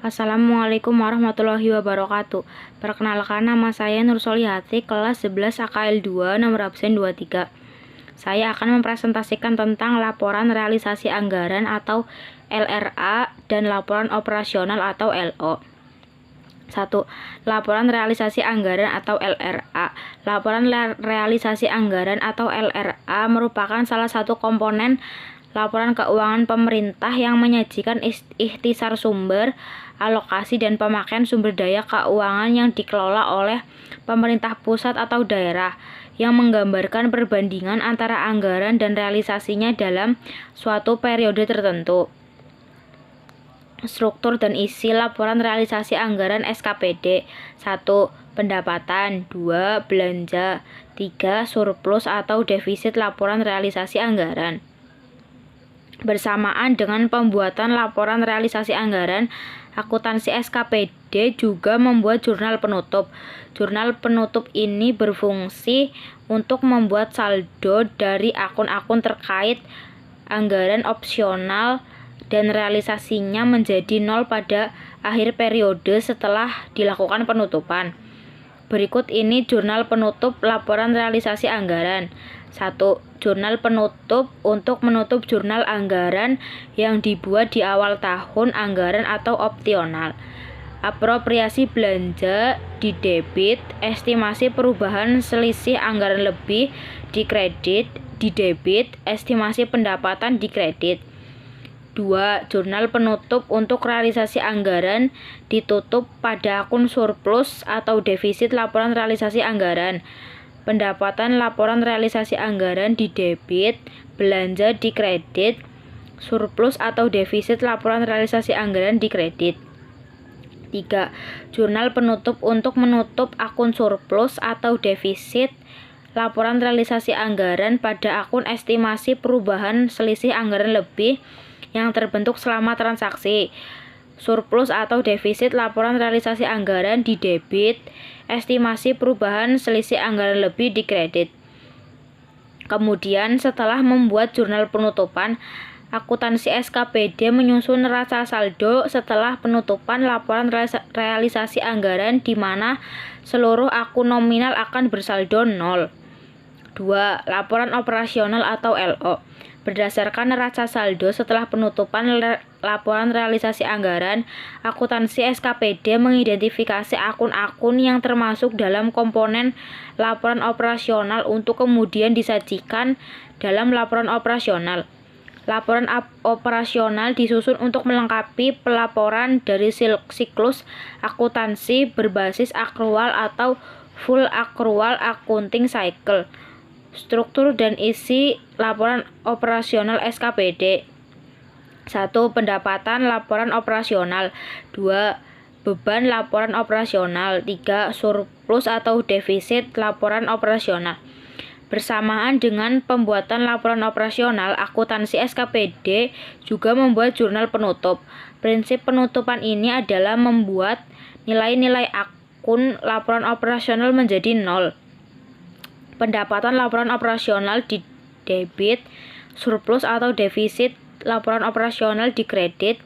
Assalamualaikum warahmatullahi wabarakatuh. Perkenalkan, nama saya Nur Solihati, kelas 11 AKL 2, nomor absen 23. Saya akan mempresentasikan tentang laporan realisasi anggaran atau LRA dan laporan operasional atau LO. 1. Laporan realisasi anggaran atau LRA. Laporan realisasi anggaran atau LRA merupakan salah satu komponen laporan keuangan pemerintah yang menyajikan ikhtisar sumber, alokasi, dan pemakaian sumber daya keuangan yang dikelola oleh pemerintah pusat atau daerah, yang menggambarkan perbandingan antara anggaran dan realisasinya dalam suatu periode tertentu. Struktur dan isi laporan realisasi anggaran SKPD. 1. Pendapatan. 2. Belanja. 3. Surplus atau defisit laporan realisasi anggaran. Bersamaan dengan pembuatan laporan realisasi anggaran, akuntansi SKPD juga membuat jurnal penutup. Jurnal penutup ini berfungsi untuk membuat saldo dari akun-akun terkait anggaran opsional dan realisasinya menjadi nol pada akhir periode setelah dilakukan penutupan. Berikut ini jurnal penutup laporan realisasi anggaran. 1. Jurnal penutup untuk menutup jurnal anggaran yang dibuat di awal tahun anggaran atau opsional. Apropriasi belanja di debit, estimasi perubahan selisih anggaran lebih di kredit, di debit, estimasi pendapatan di kredit. 2. Jurnal penutup untuk realisasi anggaran ditutup pada akun surplus atau defisit laporan realisasi anggaran. Pendapatan laporan realisasi anggaran di debit, belanja di kredit, surplus atau defisit laporan realisasi anggaran di kredit. 3. Jurnal penutup untuk menutup akun surplus atau defisit laporan realisasi anggaran pada akun estimasi perubahan selisih anggaran lebih yang terbentuk selama transaksi. Surplus atau defisit laporan realisasi anggaran di debit, estimasi perubahan selisih anggaran lebih di kredit. Kemudian setelah membuat jurnal penutupan, akuntansi SKPD menyusun neraca saldo setelah penutupan laporan realisasi anggaran di mana seluruh akun nominal akan bersaldo 0. 2. Laporan operasional atau LO. Berdasarkan neraca saldo setelah penutupan laporan realisasi anggaran, akuntansi SKPD mengidentifikasi akun-akun yang termasuk dalam komponen laporan operasional untuk kemudian disajikan dalam laporan operasional. Laporan operasional disusun untuk melengkapi pelaporan dari siklus akuntansi berbasis akrual atau full accrual accounting cycle. Struktur dan isi laporan operasional SKPD. 1. Pendapatan laporan operasional. 2. Beban laporan operasional. 3. Surplus atau defisit laporan operasional. Bersamaan dengan pembuatan laporan operasional, akuntansi SKPD juga membuat jurnal penutup. Prinsip penutupan ini adalah membuat nilai-nilai akun laporan operasional menjadi 0. Pendapatan laporan operasional di debit, surplus atau defisit laporan operasional di kredit,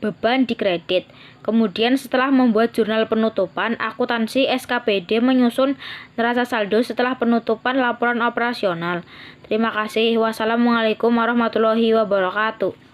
beban di kredit. Kemudian setelah membuat jurnal penutupan, akuntansi SKPD menyusun neraca saldo setelah penutupan laporan operasional. Terima kasih. Wassalamualaikum warahmatullahi wabarakatuh.